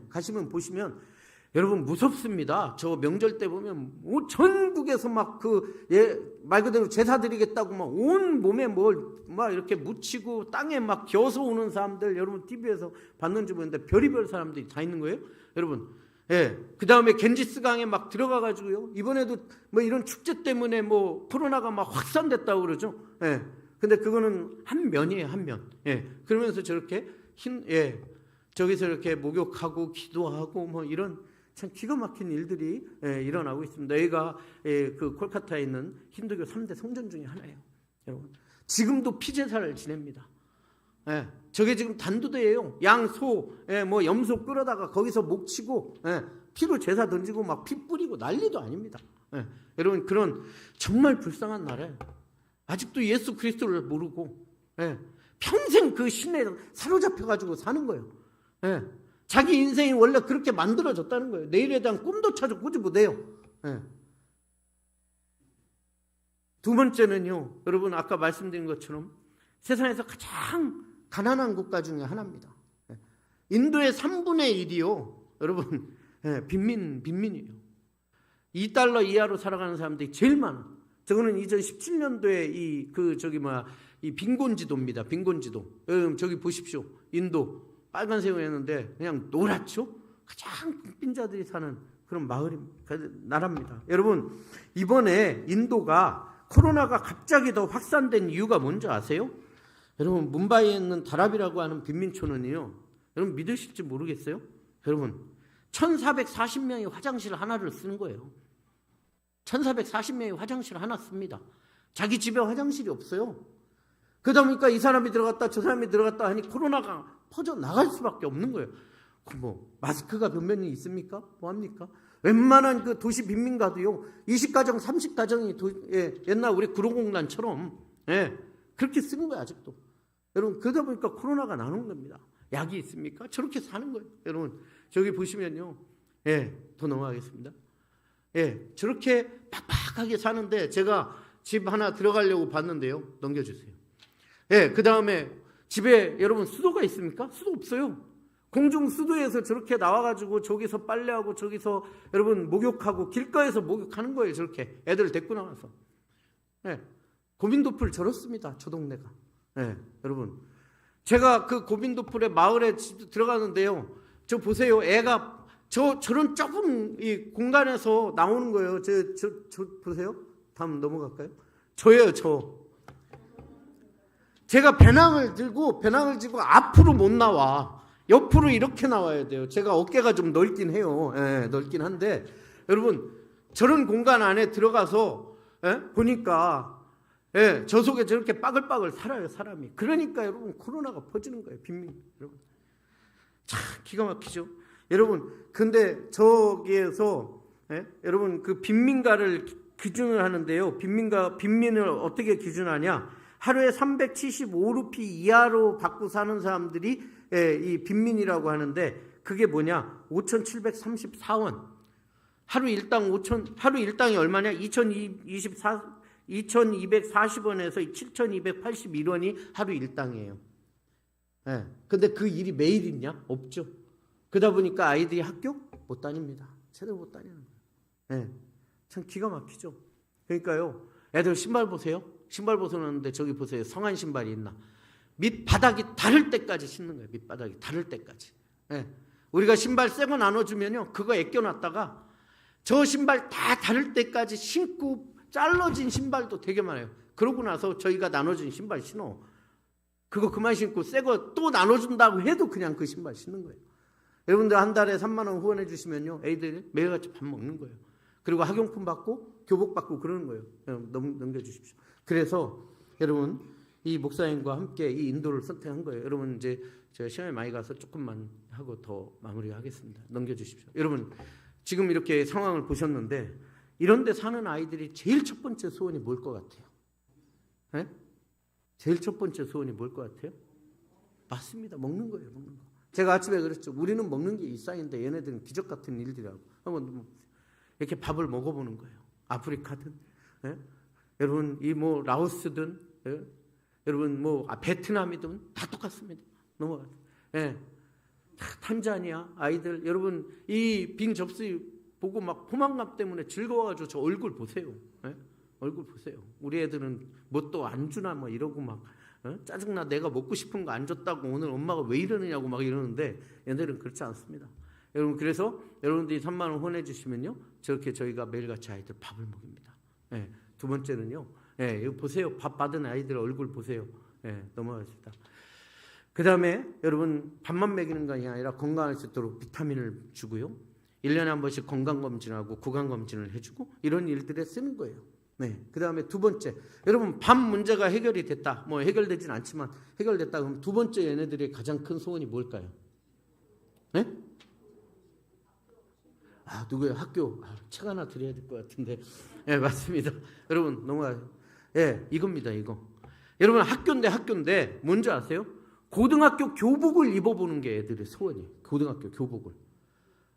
가시면 보시면 여러분 무섭습니다. 저 명절 때 보면 전국에서 막 말 그대로 제사 드리겠다고 막 온 몸에 막 이렇게 묻히고 땅에 막 겨서 오는 사람들 여러분 TV에서 봤는지 모르는데 별의별 사람들이 다 있는 거예요. 여러분. 예. 그 다음에 겐지스강에 막 들어가가지고요. 이번에도 뭐 이런 축제 때문에 뭐 코로나가 막 확산됐다고 그러죠. 예. 근데 그거는 한 면이에요, 한 면. 예. 그러면서 저렇게 저기서 이렇게 목욕하고 기도하고 뭐 이런 참 기가 막힌 일들이 일어나고 있습니다. 여기가 그 콜카타에 있는 힌두교 3대 성전 중에 하나예요. 여러분. 지금도 피제사를 지냅니다. 예, 저게 지금 단두대예요. 양, 소, 뭐 염소 끌어다가 거기서 목 치고 피로 제사 던지고 막 피 뿌리고 난리도 아닙니다. 여러분 그런 정말 불쌍한 나라예요. 아직도 예수 그리스도를 모르고 평생 그 신에 사로잡혀가지고 사는 거예요. 자기 인생이 원래 그렇게 만들어졌다는 거예요. 내일에 대한 꿈도 찾아 꾸지 못해요. 두 번째는요, 여러분 아까 말씀드린 것처럼 세상에서 가장 가난한 국가 중에 하나입니다. 인도의 3분의 1이요. 여러분 빈민이에요. 2달러 이하로 살아가는 사람들이 제일 많아. 저거는 2017년도에 이 빈곤지도입니다. 빈곤지도. 여러분 저기 보십시오. 인도 빨간색이었는데 그냥 노랗죠. 가장 빈자들이 사는 그런 나라입니다. 여러분 이번에 인도가 코로나가 갑자기 더 확산된 이유가 뭔지 아세요? 여러분 뭄바이에 있는 다랍이라고 하는 빈민촌은요. 여러분 믿으실지 모르겠어요. 여러분 1440명이 화장실 하나를 쓰는 거예요. 1440명이 화장실 하나 씁니다. 자기 집에 화장실이 없어요. 그러다 보니까 이 사람이 들어갔다 저 사람이 들어갔다 하니 코로나가 퍼져 나갈 수밖에 없는 거예요. 뭐 마스크가 변변히 있습니까? 뭐합니까? 웬만한 그 도시 빈민가도요 20가정 30가정이 옛날 우리 구로공단처럼 그렇게 쓰는 거예요. 아직도. 여러분 그러다 보니까 코로나가 나는 겁니다. 약이 있습니까? 저렇게 사는 거예요. 여러분 저기 보시면요 더 넘어가겠습니다. 저렇게 팍팍하게 사는데 제가 집 하나 들어가려고 봤는데요. 넘겨주세요. 그 다음에 집에 여러분 수도가 있습니까? 수도 없어요. 공중 수도에서 저렇게 나와가지고 저기서 빨래하고 저기서 여러분 목욕하고 길가에서 목욕하는 거예요. 저렇게 애들 데리고 나와서. 고민도풀 저렇습니다. 저 동네가. 여러분 제가 그 고민도풀의 마을에 들어가는데요. 저 보세요. 애가 저런 좁은 이 공간에서 나오는 거예요. 저 보세요. 다음 넘어갈까요? 저예요. 제가 배낭을 지고 앞으로 못 나와. 옆으로 이렇게 나와야 돼요. 제가 어깨가 좀 넓긴 해요. 넓긴 한데 여러분 저런 공간 안에 들어가서 보니까 저 속에 저렇게 빠글빠글 살아요. 사람이. 그러니까 여러분 코로나가 퍼지는 거예요. 빈민. 여러분 참 기가 막히죠. 여러분 근데 저기에서 여러분 그 빈민가를 기준을 하는데요. 빈민을 어떻게 기준하냐? 하루에 375루피 이하로 받고 사는 사람들이 이 빈민이라고 하는데 그게 뭐냐? 5,734원. 하루 일당이 얼마냐? 2,240원에서 7,281원이 하루 일당이에요. 근데 그 일이 매일 있냐? 없죠. 그러다 보니까 아이들이 학교 못 다닙니다. 제대로 못 다니는 거예요. 참 기가 막히죠. 그러니까요. 애들 신발 보세요. 신발 벗어놨는데 저기 보세요. 성한 신발이 있나. 밑바닥이 닳을 때까지 신는 거예요. 밑바닥이 닳을 때까지. 우리가 신발 새 거 나눠주면요. 그거 애껴놨다가 저 신발 다 닳을 때까지 신고 잘라진 신발도 되게 많아요. 그러고 나서 저희가 나눠준 신발 신어. 그거 그만 신고 새 거 또 나눠준다고 해도 그냥 그 신발 신는 거예요. 여러분들 한 달에 3만 원 후원해 주시면요. 애들이 매일같이 밥 먹는 거예요. 그리고 학용품 받고 교복 받고 그러는 거예요. 넘겨주십시오. 그래서 여러분 이 목사님과 함께 이 인도를 선택한 거예요. 여러분 이제 제가 시간이 많이 가서 조금만 하고 더 마무리하겠습니다. 넘겨주십시오. 여러분 지금 이렇게 상황을 보셨는데 이런 데 사는 아이들이 제일 첫 번째 소원이 뭘 것 같아요? 제일 첫 번째 소원이 뭘 것 같아요? 맞습니다. 먹는 거예요. 먹는 거. 제가 아침에 그랬죠. 우리는 먹는 게 일상인데 얘네들은 기적 같은 일들이라고. 한번 이렇게 밥을 먹어보는 거예요. 아프리카든 여러분 이 뭐 라오스든 여러분 뭐 베트남이든 다 똑같습니다. 넘어가죠. 다 탄자니아 아이들, 여러분 이 빈 접시 보고 막 포만감 때문에 즐거워가지고 저 얼굴 보세요. 예? 얼굴 보세요. 우리 애들은 뭐 또 안 주나 뭐 이러고 막 짜증나, 내가 먹고 싶은 거 안 줬다고 오늘 엄마가 왜 이러느냐고 막 이러는데 얘네들은 그렇지 않습니다. 여러분, 그래서 여러분들이 3만 원 후원해주시면요, 저렇게 저희가 매일같이 아이들 밥을 먹입니다. 예, 두 번째는요, 예, 이거 보세요. 밥 받은 아이들 얼굴 보세요. 예, 넘어가겠습니다. 그 다음에 여러분, 밥만 먹이는 것이 아니라 건강할 수 있도록 비타민을 주고요, 1년에 한 번씩 건강검진하고 구강검진을 해주고 이런 일들에 쓰는 거예요. 네. 그 다음에 두 번째, 여러분 밥 문제가 해결이 됐다, 뭐 해결되진 않지만 해결됐다 그러면 두 번째 얘네들의 가장 큰 소원이 뭘까요? 네? 아, 누구예요? 학교. 책 하나 드려야 될 것 같은데. 예, 네, 맞습니다. 여러분 넘어가요. 예, 네, 이겁니다, 이거. 여러분 학교인데 뭔지 아세요? 고등학교 교복을 입어보는 게 애들의 소원이에요. 고등학교 교복을.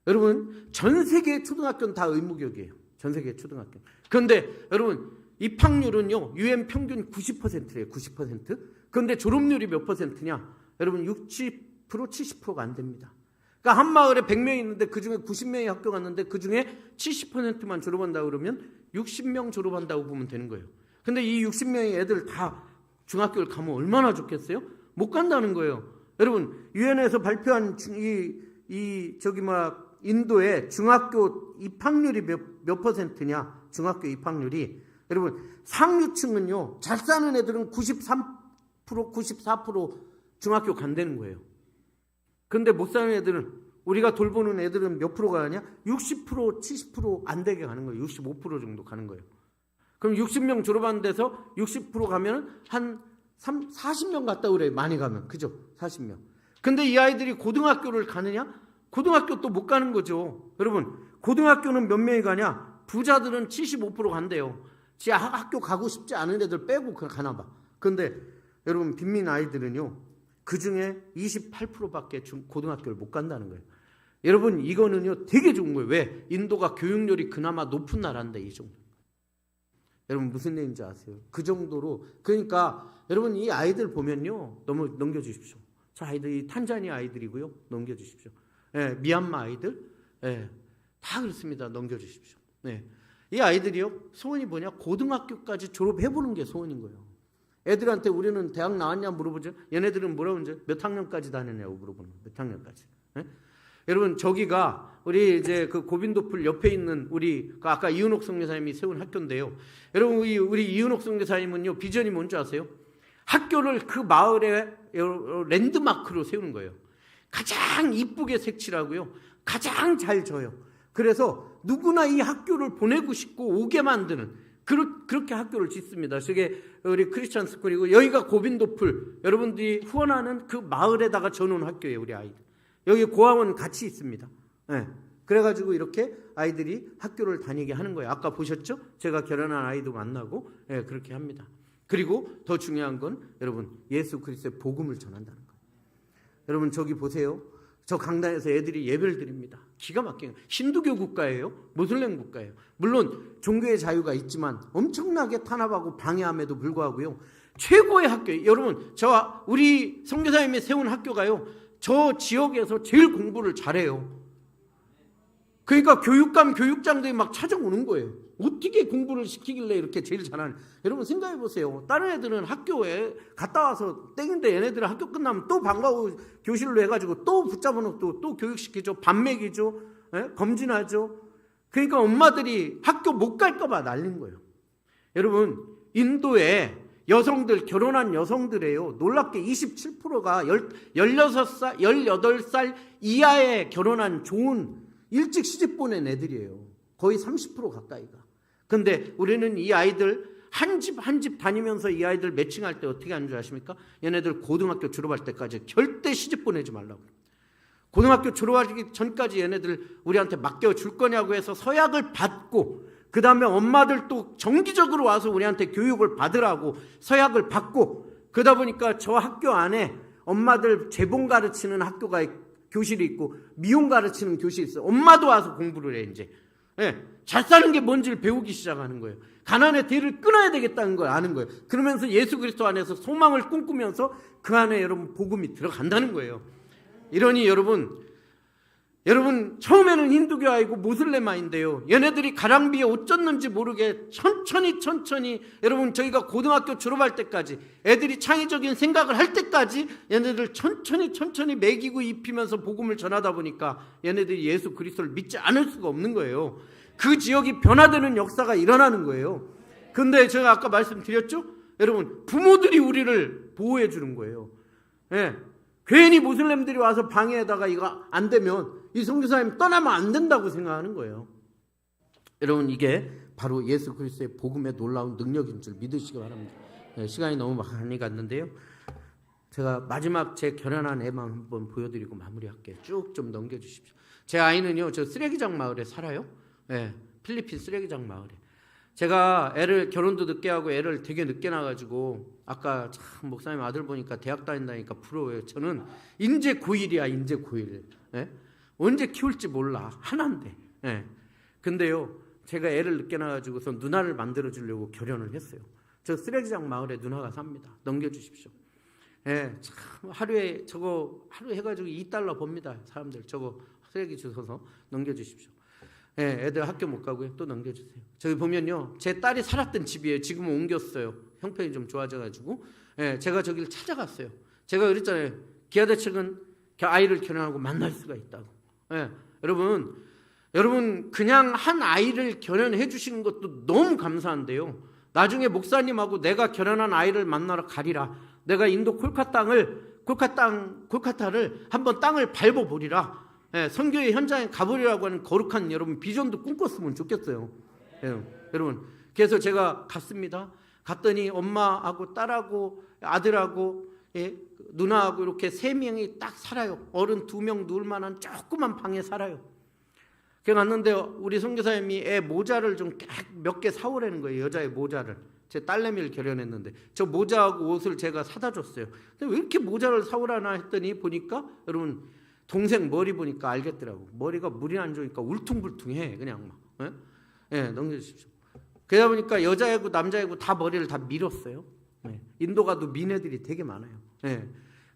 여러분, 전 세계 초등학교는 다 의무교육이에요. 전 세계 초등학교. 그런데 여러분, 입학률은요, UN 평균 90%예요. 90%. 그런데 졸업률이 몇 %냐? 여러분, 60%, 70%가 안 됩니다. 그러니까 한 마을에 100명이 있는데 그중에 90명이 학교 갔는데 그중에 70%만 졸업한다고 그러면 60명 졸업한다고 보면 되는 거예요. 근데 이 60명의 애들 다 중학교를 가면 얼마나 좋겠어요? 못 간다는 거예요. 여러분, 유엔에서 발표한 인도의 중학교 입학률이 몇 %냐? 중학교 입학률이. 여러분, 상류층은요, 잘 사는 애들은 93%, 94% 중학교 간다는 거예요. 근데 못 사는 애들은, 우리가 돌보는 애들은 몇 프로가 가냐? 60%, 70% 안 되게 가는 거예요. 65% 정도 가는 거예요. 그럼 60명 졸업하는 데서 60% 가면 한 40명 갔다 그래요. 많이 가면. 그죠? 40명. 근데 이 아이들이 고등학교를 가느냐? 고등학교 또 못 가는 거죠. 여러분, 고등학교는 몇 명이 가냐? 부자들은 75% 간대요. 지 학교 가고 싶지 않은 애들 빼고 가나 봐. 근데 여러분, 빈민 아이들은요, 그 중에 28%밖에 고등학교를 못 간다는 거예요. 여러분, 이거는요 되게 좋은 거예요. 왜? 인도가 교육열이 그나마 높은 나라인데 이 정도. 여러분, 무슨 얘기인지 아세요? 그 정도로. 그러니까 여러분, 이 아이들 보면요, 너무 넘겨주십시오. 저 아이들이 탄자니아 아이들이고요. 넘겨주십시오. 예, 미얀마 아이들, 예, 다 그렇습니다. 넘겨주십시오. 네. 이 아이들이요, 소원이 뭐냐? 고등학교까지 졸업해보는 게 소원인 거예요. 애들한테 우리는 대학 나왔냐 물어보죠. 얘네들은 뭐라고 하죠? 몇 학년까지 다녔냐고 물어보는 거예요. 몇 학년까지. 예? 여러분, 저기가 우리 이제 그 고빈도풀 옆에 있는 우리 아까 이은옥 선교사님이 세운 학교인데요. 여러분, 우리 이은옥 선교사님은요, 비전이 뭔지 아세요? 학교를 그 마을의 랜드마크로 세우는 거예요. 가장 이쁘게 색칠하고요, 가장 잘 져요. 그래서 누구나 이 학교를 보내고 싶고 오게 만드는 그렇게 학교를 짓습니다. 저게 우리 크리스찬 스쿨이고, 여기가 고빈도풀, 여러분들이 후원하는 그 마을에다가 져놓은 학교예요. 우리 아이들 여기 고아원 같이 있습니다. 네. 그래가지고 이렇게 아이들이 학교를 다니게 하는 거예요. 아까 보셨죠? 제가 결혼한 아이도 만나고, 네, 그렇게 합니다. 그리고 더 중요한 건 여러분, 예수 그리스도의 복음을 전한다는 거예요. 여러분, 저기 보세요. 저 강단에서 애들이 예배를 드립니다. 기가 막혀요. 힌두교 국가예요? 모슬렘 국가예요? 물론 종교의 자유가 있지만 엄청나게 탄압하고 방해함에도 불구하고요, 최고의 학교예요. 여러분, 우리 선교사님이 세운 학교가요, 저 지역에서 제일 공부를 잘해요. 그러니까 교육장들이 막 찾아오는 거예요. 어떻게 공부를 시키길래 이렇게 제일 잘하는. 여러분, 생각해 보세요. 다른 애들은 학교에 갔다 와서 땡인데 얘네들은 학교 끝나면 또 방과후 교실로 해가지고 또 붙잡아놓고 또 교육시키죠. 밥 먹이죠. 예? 검진하죠. 그러니까 엄마들이 학교 못 갈까 봐 난린 거예요. 여러분, 인도에 여성들, 결혼한 여성들이에요, 놀랍게 27%가 16살, 18살 이하에 결혼한 좋은 일찍 시집 보낸 애들이에요. 거의 30% 가까이가. 근데 우리는 이 아이들 한 집 다니면서 이 아이들 매칭할 때 어떻게 하는 줄 아십니까? 얘네들 고등학교 졸업할 때까지 절대 시집 보내지 말라고. 고등학교 졸업하기 전까지 얘네들 우리한테 맡겨줄 거냐고 해서 서약을 받고, 그 다음에 엄마들도 정기적으로 와서 우리한테 교육을 받으라고 서약을 받고, 그러다 보니까 저 학교 안에 엄마들 재봉 가르치는 학교가 교실이 있고 미용 가르치는 교실이 있어요. 엄마도 와서 공부를 해. 이제 잘 사는 게 뭔지를 배우기 시작하는 거예요. 가난의 대를 끊어야 되겠다는 걸 아는 거예요. 그러면서 예수 그리스도 안에서 소망을 꿈꾸면서 그 안에 여러분 복음이 들어간다는 거예요. 이러니 여러분, 여러분 처음에는 힌두교아이고 모슬렘아인데요, 얘네들이 가랑비에 옷 젖는지 모르게 천천히 여러분 저희가 고등학교 졸업할 때까지 애들이 창의적인 생각을 할 때까지 얘네들 천천히 먹이고 입히면서 복음을 전하다 보니까 얘네들이 예수 그리스도를 믿지 않을 수가 없는 거예요. 그 지역이 변화되는 역사가 일어나는 거예요. 근데 제가 아까 말씀드렸죠? 여러분 부모들이 우리를 보호해 주는 거예요. 예. 괜히 모슬렘들이 와서 방해에다가 이거 안 되면 이 선교사님 떠나면 안 된다고 생각하는 거예요. 여러분 이게 바로 예수 그리스도의 복음의 놀라운 능력인 줄 믿으시기 바랍니다. 네, 시간이 너무 많이 갔는데요. 제가 마지막 제 결혼한 애만 한번 보여드리고 마무리할게요. 쭉 좀 넘겨주십시오. 제 아이는요, 저 쓰레기장 마을에 살아요. 네, 필리핀 쓰레기장 마을에. 제가 애를 결혼도 늦게 하고 애를 되게 늦게 낳아가지고 아까 참 목사님 아들 보니까 대학 다닌다니까 부러워요. 저는 인제 고1이야, 인제 고1. 예? 언제 키울지 몰라. 하나인데. 예. 근데요, 제가 애를 늦게 낳아가지고서 누나를 만들어주려고 결혼을 했어요. 저 쓰레기장 마을에 누나가 삽니다. 넘겨주십시오. 예, 참 하루에 해가지고 $2 법니다. 사람들 저거 쓰레기 주워서 넘겨주십시오. 예, 애들 학교 못 가고요. 또 넘겨주세요. 저기 보면요, 제 딸이 살았던 집이에요. 지금은 옮겼어요. 형편이 좀 좋아져가지고. 예, 제가 저기를 찾아갔어요. 제가 그랬잖아요. 기아대책은 아이를 결혼하고 만날 수가 있다고. 예, 여러분 그냥 한 아이를 결혼해 주시는 것도 너무 감사한데요. 나중에 목사님하고 내가 결혼한 아이를 만나러 가리라. 내가 인도 콜카타를 한번 땅을 밟아보리라. 예, 선교의 현장에 가보리라고 하는 거룩한 여러분 비전도 꿈꿨으면 좋겠어요. 예, 여러분 그래서 제가 갔습니다. 갔더니 엄마하고 딸하고 아들하고 누나하고 이렇게 3명이 딱 살아요. 어른 2명 누울 만한 조그만 방에 살아요. 그래 갔는데 우리 선교사님이 애 모자를 좀 몇 개 사오라는 거예요. 여자의 모자를. 제 딸내미를 결혼했는데 저 모자하고 옷을 제가 사다 줬어요. 근데 왜 이렇게 모자를 사오라나 했더니 보니까 여러분 동생 머리 보니까 알겠더라고. 머리가 물이 안 좋으니까 울퉁불퉁해. 그냥 막. 예, 넘겨주십시오. 그러다 보니까 여자애고 남자애고 다 머리를 다 밀었어요. 예, 인도 가도 민 애들이 되게 많아요. 예,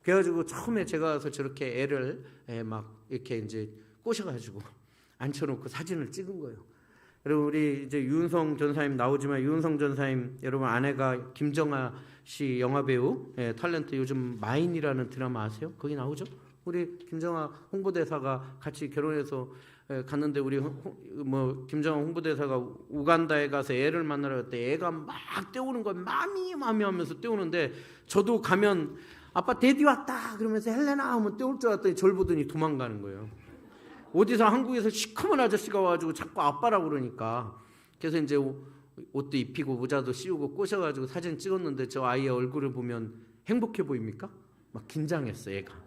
그래가지고 처음에 제가 와서 저렇게 애를 막 이렇게 이제 꼬셔가지고 앉혀놓고 사진을 찍은 거예요. 여러분 우리 이제 유은성 전사님 나오지만 유은성 전사님 여러분 아내가 김정아 씨 영화배우, 탤런트 요즘 마인이라는 드라마 아세요? 거기 나오죠? 우리 김정아 홍보대사가 같이 결혼해서 갔는데 우리 김정아 홍보대사가 우간다에 가서 애를 만나러 갔대. 애가 막 떼우는 거 마미 하면서 떼우는데 저도 가면 아빠 데디 왔다 그러면서 헬레나 하면 떼울 줄 알았더니 절 보더니 도망가는 거예요. 어디서 한국에서 시커먼 아저씨가 와가지고 자꾸 아빠라고 그러니까 그래서 이제 옷도 입히고 모자도 씌우고 꼬셔가지고 사진 찍었는데 저 아이의 얼굴을 보면 행복해 보입니까? 막 긴장했어 애가.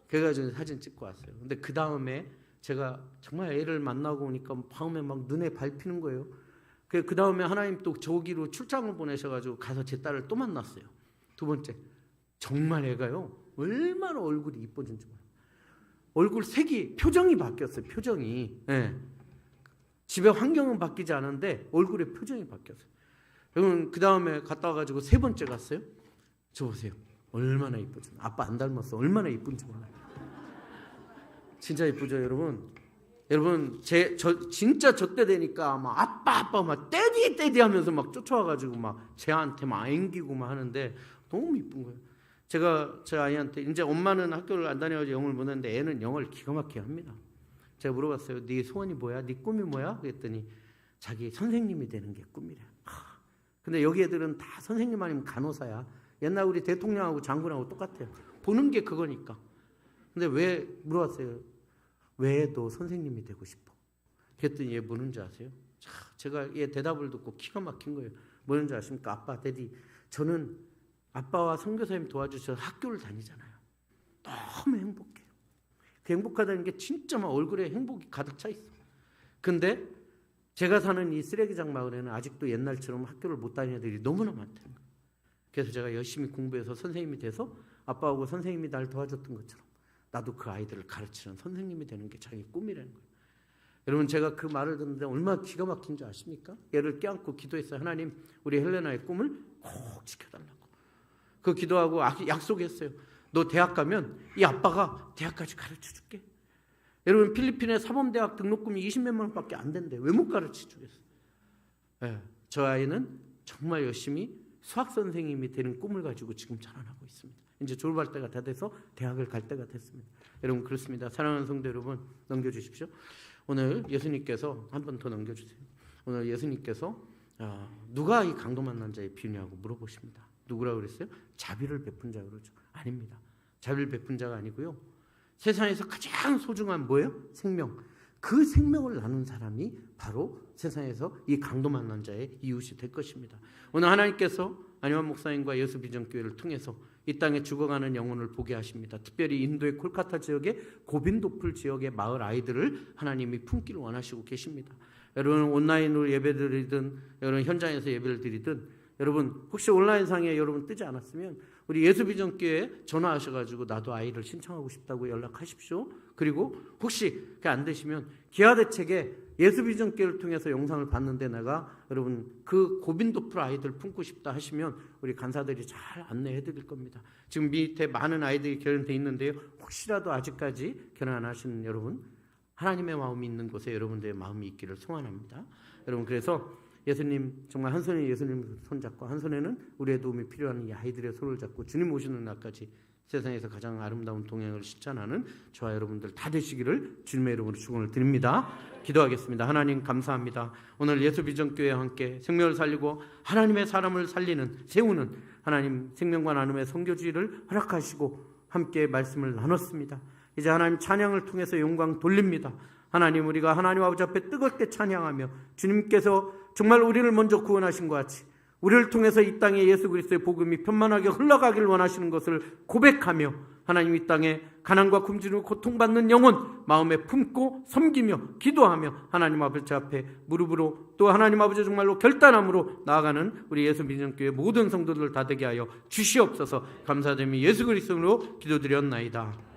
그래가지고 사진 찍고 왔어요. 근데 그 다음에 제가 정말 애를 만나고 오니까 밤에 막 눈에 밟히는 거예요. 그 다음에 하나님 또 저기로 출장을 보내셔가지고 가서 제 딸을 또 만났어요. 2번째. 정말 애가요 얼마나 얼굴이 이뻐진지 몰라요. 얼굴 색이 표정이 바뀌었어요. 표정이. 예. 집에 환경은 바뀌지 않은데 얼굴의 표정이 바뀌었어요. 여러분 그 다음에 갔다 와가지고 3번째 갔어요. 저 보세요. 얼마나 이쁘죠. 아빠 안 닮았어. 얼마나 이쁜지 몰라요. 진짜 이쁘죠, 여러분. 여러분 진짜 저 때 되니까 막 아빠 막 떼디 하면서 막 쫓아와가지고 막 쟤한테 막 앵기고 막 하는데 너무 이쁜 거예요. 제가 제 아이한테 이제 엄마는 학교를 안 다녀가지고 영어를 못 하는데 애는 영어를 기가 막히게 합니다. 제가 물어봤어요. 네 소원이 뭐야? 네 꿈이 뭐야? 그랬더니 자기 선생님이 되는 게 꿈이래. 근데 여기 애들은 다 선생님 아니면 간호사야. 옛날 우리 대통령하고 장군하고 똑같아요. 보는 게 그거니까. 근데 왜 물어봤어요. 왜 너 선생님이 되고 싶어? 그랬더니 얘 뭐는지 아세요? 제가 얘 대답을 듣고 기가 막힌 거예요. 뭐는지 아십니까? 아빠, 데디, 저는 아빠와 선교사님 도와주셔서 학교를 다니잖아요. 너무 행복해요. 그 행복하다는 게 진짜 막 얼굴에 행복이 가득 차 있어. 근데 제가 사는 이 쓰레기장 마을에는 아직도 옛날처럼 학교를 못 다니는 애들이 너무나 많다는 거예요. 그래서 제가 열심히 공부해서 선생님이 돼서 아빠하고 선생님이 날 도와줬던 것처럼 나도 그 아이들을 가르치는 선생님이 되는 게 자기 꿈이라는 거예요. 여러분 제가 그 말을 듣는데 얼마나 기가 막힌 줄 아십니까? 얘를 껴안고 기도했어요. 하나님 우리 헬레나의 꿈을 꼭 지켜달라고. 그 기도하고 약속했어요. 너 대학 가면 이 아빠가 대학까지 가르쳐줄게. 여러분 필리핀의 사범대학 등록금이 20몇만 원밖에 안 된대. 왜 못 가르쳐주겠어요? 저 아이는 정말 열심히 수학 선생님이 되는 꿈을 가지고 지금 자라나고 있습니다. 이제 졸업할 때가 다 돼서 대학을 갈 때가 됐습니다. 여러분 그렇습니다. 사랑하는 성도 여러분, 넘겨주십시오. 오늘 예수님께서 한 번 더 넘겨주세요. 오늘 예수님께서 누가 이 강도 만난 자의 비유냐고 물어보십니다. 누구라고 그랬어요? 자비를 베푼 자 그러죠. 아닙니다. 자비를 베푼 자가 아니고요. 세상에서 가장 소중한 뭐예요? 생명. 그 생명을 나눈 사람이 바로 세상에서 이 강도 만난 자의 이웃이 될 것입니다. 오늘 하나님께서 안희환 목사님과 예수비전교회를 통해서 이 땅에 죽어가는 영혼을 보게 하십니다. 특별히 인도의 콜카타 지역의 고빈도풀 지역의 마을 아이들을 하나님이 품기를 원하시고 계십니다. 여러분 온라인으로 예배드리든 여러분 현장에서 예배를 드리든 여러분 혹시 온라인상에 여러분 뜨지 않았으면 우리 예수비전교회에 전화하셔가지고 나도 아이를 신청하고 싶다고 연락하십시오. 그리고 혹시 그게 안 되시면 기아대책에 예수비전교회를 통해서 영상을 봤는데 내가 여러분 그 고빈도풀 아이들 품고 싶다 하시면 우리 간사들이 잘 안내해 드릴 겁니다. 지금 밑에 많은 아이들이 결혼돼 있는데요. 혹시라도 아직까지 결혼 안 하시는 여러분 하나님의 마음이 있는 곳에 여러분들의 마음이 있기를 소원합니다. 여러분 그래서 예수님 정말 한 손에 예수님 손잡고 한 손에는 우리의 도움이 필요한 이 아이들의 손을 잡고 주님 오시는 날까지 세상에서 가장 아름다운 동행을 실천하는 저와 여러분들 다 되시기를 주님의 이름으로 축원을 드립니다. 기도하겠습니다. 하나님 감사합니다. 오늘 예수비전교회와 함께 생명을 살리고 하나님의 사람을 세우는 하나님 생명과 나눔의 선교주의를 허락하시고 함께 말씀을 나눴습니다. 이제 하나님 찬양을 통해서 영광 돌립니다. 하나님 우리가 하나님 아버지 앞에 뜨겁게 찬양하며 주님께서 정말 우리를 먼저 구원하신 것 같이 우리를 통해서 이 땅에 예수 그리스도의 복음이 편만하게 흘러가길 원하시는 것을 고백하며 하나님 이 땅에 가난과 굶주리고 고통받는 영혼 마음에 품고 섬기며 기도하며 하나님 아버지 앞에 무릎으로 또 하나님 아버지 정말로 결단함으로 나아가는 우리 예수비전교회 모든 성도들 다 되게 하여 주시옵소서. 감사드리며 예수 그리스도로 기도드렸나이다.